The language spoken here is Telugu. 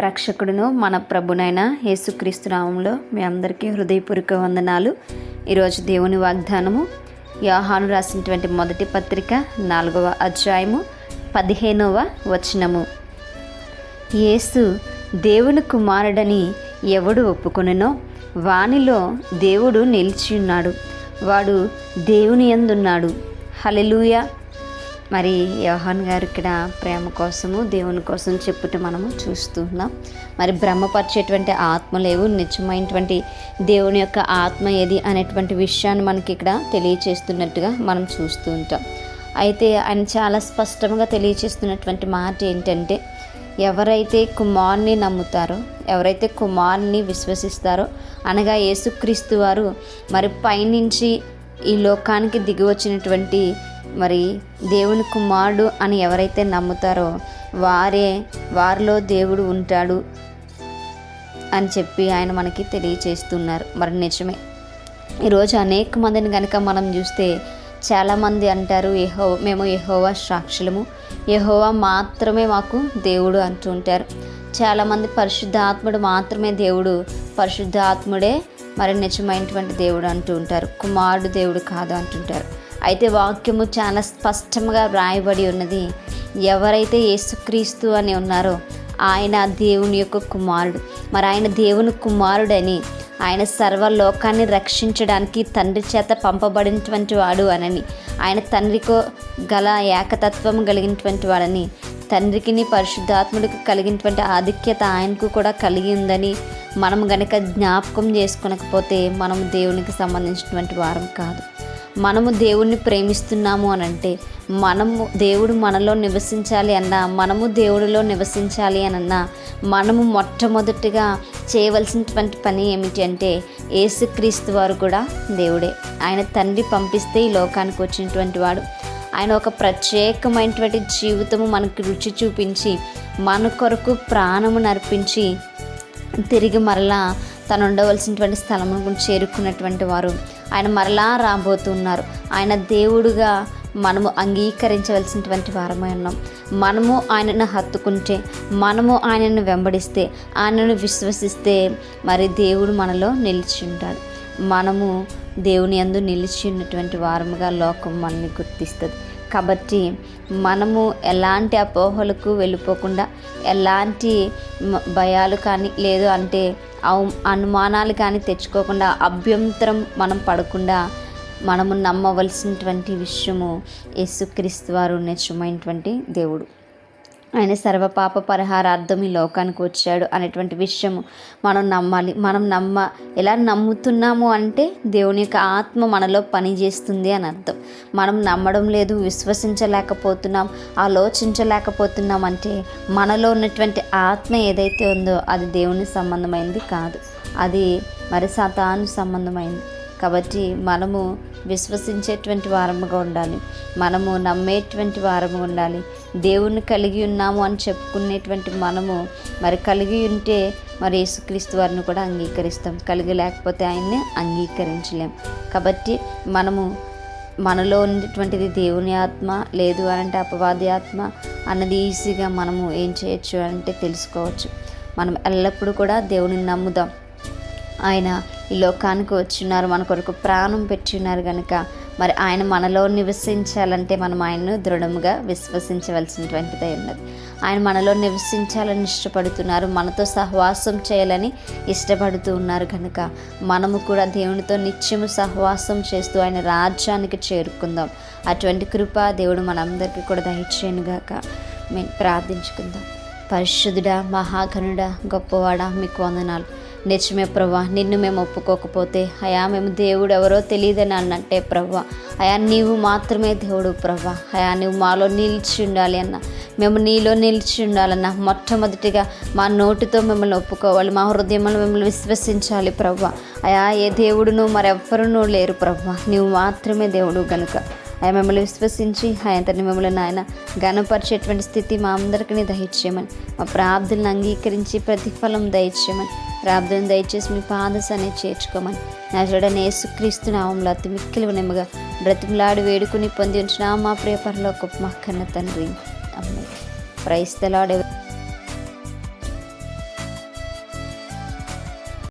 రక్షకుడును మన ప్రభునైన యేసుక్రీస్తు నామములో మీ అందరికీ హృదయపూర్వక వందనాలు. ఈరోజు దేవుని వాగ్దానము యోహాను రాసినటువంటి మొదటి పత్రిక 4వ అధ్యాయము 15వ వచనము. యేసు దేవుని కుమారుడని ఎవడు ఒప్పుకొనెనో వానిలో దేవుడు నిలిచి ఉన్నాడు, వాడు దేవుని యందున్నాడు. హల్లెలూయా. మరి యోహాన్ గారు ఇక్కడ ప్రేమ కోసము దేవుని కోసం చెప్పుట మనము చూస్తున్నాం. మరి భ్రమపరిచేటువంటి ఆత్మ లేవు, నిజమైనటువంటి దేవుని యొక్క ఆత్మ ఏది అనేటువంటి విషయాన్ని మనకి ఇక్కడ తెలియచేస్తున్నట్టుగా మనం చూస్తూ ఉంటాం. అయితే ఆయన చాలా స్పష్టంగా తెలియచేస్తున్నటువంటి మాట ఏంటంటే, ఎవరైతే కుమారుని నమ్ముతారో, ఎవరైతే కుమారుని విశ్వసిస్తారో, అనగా యేసుక్రీస్తు వారు మరి పైనుంచి ఈ లోకానికి దిగి వచ్చినటువంటి మరి దేవుని కుమారుడు అని ఎవరైతే నమ్ముతారో వారిలో దేవుడు ఉంటాడు అని చెప్పి ఆయన మనకి తెలియచేస్తున్నారు. మరి నిజమే. ఈరోజు అనేక మందిని కనుక మనం చూస్తే చాలామంది అంటారు, మేము యెహోవా సాక్షులము, యెహోవా మాత్రమే మాకు దేవుడు అంటూ ఉంటారు. చాలామంది పరిశుద్ధాత్ముడు మాత్రమే దేవుడు, పరిశుద్ధాత్ముడే మరి నిజమైనటువంటి దేవుడు అంటూ ఉంటారు, కుమారుడు దేవుడు కాదు అంటుంటారు. అయితే వాక్యము చాలా స్పష్టంగా వ్రాయబడి ఉన్నది. ఎవరైతే యేసుక్రీస్తు అని ఉన్నారో ఆయన దేవుని యొక్క కుమారుడు. మరి ఆయన దేవుని కుమారుడని, ఆయన సర్వలోకాన్ని రక్షించడానికి తండ్రి చేత పంపబడినటువంటి వాడు అనని, ఆయన తండ్రికో గల ఏకతత్వం కలిగినటువంటి వాడని, తండ్రికి పరిశుద్ధాత్ముడికి కలిగినటువంటి ఆధిక్యత ఆయనకు కూడా కలిగి ఉందని మనం గనక జ్ఞాపకం చేసుకొనకపోతే మనము దేవునికి సంబంధించినటువంటి వారం కాదు. మనము దేవుణ్ణి ప్రేమిస్తున్నాము అని అంటే, మనము దేవుడు మనలో నివసించాలి అన్నా, మనము దేవుడిలో నివసించాలి అనన్నా, మనము మొట్టమొదటిగా చేయవలసినటువంటి పని ఏమిటి అంటే, యేసుక్రీస్తు వారు కూడా దేవుడే. ఆయన తండ్రి పంపిస్తే ఈ లోకానికి వచ్చినటువంటి వాడు. ఆయన ఒక ప్రత్యేకమైనటువంటి జీవితము మనకు రుచి చూపించి, మన కొరకు ప్రాణము నర్పించి తిరిగి మరలా తను ఉండవలసినటువంటి స్థలమును చేరుకున్నటువంటి వారు. ఆయన మరలా రాబోతున్నారు. ఆయన దేవుడుగా మనము అంగీకరించవలసినటువంటి వారమై ఉన్నాం. మనము ఆయనను హత్తుకుంటే, మనము ఆయనను వెంబడిస్తే, ఆయనను విశ్వసిస్తే మరి దేవుడు మనలో నిలిచి ఉంటాడు. మనము దేవుని యందు నిలిచి ఉన్నటువంటి వారముగా లోకం మనల్ని గుర్తిస్తుంది. కాబట్టి మనము ఎలాంటి అపోహలకు వెళ్ళిపోకుండా, ఎలాంటి భయాలు కానీ లేదు అంటే అనుమానాలు కానీ తెచ్చుకోకుండా, అభ్యంతరం మనం పడకుండా మనము నమ్మవలసినటువంటి విషయము యేసుక్రీస్తు వారు నిజమైనటువంటి దేవుడు. ఆయన సర్వపాప పరిహారార్థం ఈ లోకానికి వచ్చాడు అనేటువంటి విషయము మనం నమ్మాలి. మనం ఎలా నమ్ముతున్నాము అంటే, దేవుని యొక్క ఆత్మ మనలో పనిచేస్తుంది అని అర్థం. మనం నమ్మడం లేదు, విశ్వసించలేకపోతున్నాం, ఆలోచించలేకపోతున్నాం అంటే మనలో ఉన్నటువంటి ఆత్మ ఏదైతే ఉందో అది దేవుని సంబంధమైంది కాదు, అది మరి సాతాను సంబంధమైంది. కాబట్టి మనము విశ్వసించేటువంటి వారముగా ఉండాలి, మనము నమ్మేటువంటి వారముగా ఉండాలి. దేవుణ్ణి కలిగి ఉన్నాము అని చెప్పుకునేటువంటి మనము మరి కలిగి ఉంటే మరి యేసుక్రీస్తు వారిని కూడా అంగీకరిస్తాం, కలిగి లేకపోతే ఆయన్ని అంగీకరించలేం. కాబట్టి మనలో ఉన్నటువంటిది దేవుని ఆత్మ, లేదు అంటే అపవాది ఆత్మ అన్నది ఈజీగా మనము ఏం చేయొచ్చు అంటే తెలుసుకోవచ్చు. మనం ఎల్లప్పుడూ కూడా దేవుని నమ్ముదాం. ఆయన ఈ లోకానికి వచ్చిన్నారు, మన కొరకు ప్రాణం పెట్టున్నారు కనుక మరి ఆయన మనలో నివసించాలంటే మనం ఆయన్ను దృఢముగా విశ్వసించవలసినటువంటిదై ఉన్నది. ఆయన మనలో నివసించాలని ఇష్టపడుతున్నారు, మనతో సహవాసం చేయాలని ఇష్టపడుతూ ఉన్నారు కనుక మనము కూడా దేవునితో నిత్యము సహవాసం చేస్తూ ఆయన రాజ్యానికి చేరుకుందాం. అటువంటి కృప దేవుడు మనందరికీ కూడా దయచేయనుగాక. మేము ప్రార్థించుకుందాం. పరిశుద్ధుడా, మహాగణుడా, గొప్పవాడా, మీకు వందనాలు. నిజమే ప్రభా, నిన్ను మేము ఒప్పుకోకపోతే అయా మేము దేవుడు ఎవరో తెలియదని అన్నంటే ప్రభా, అయా నీవు మాత్రమే దేవుడు ప్రభా, అయా నువ్వు మాలో నిలిచి ఉండాలి అన్న, మేము నీలో నిలిచి ఉండాలన్నా మొట్టమొదటిగా మా నోటితో మిమ్మల్ని ఒప్పుకోవాలి, మా హృదయంలో మిమ్మల్ని విశ్వసించాలి ప్రభా. అయా ఏ దేవుడును మరెవ్వరునూ లేరు ప్రభా, నీవు మాత్రమే దేవుడు కనుక ఆయన మిమ్మల్ని విశ్వసించి ఆయనని మిమ్మల్ని ఆయన ఘనపరిచేటువంటి స్థితి మా అందరికీ దయచేయమని, మా ప్రార్థనలు అంగీకరించి ప్రతిఫలం దయచేయమని, ప్రార్థన దయచేసి మీ పాదసాన్ని చేర్చుకోమని నజరేయుడైన యేసుక్రీస్తు నామములో అతి మిక్కిలి వినయముగా బ్రతిమలాడి వేడుకుని పొంది ఉంచిన మా ప్రియ పరలోకపు మా కన్న తండ్రి. ఆమేన్. Praise the lord.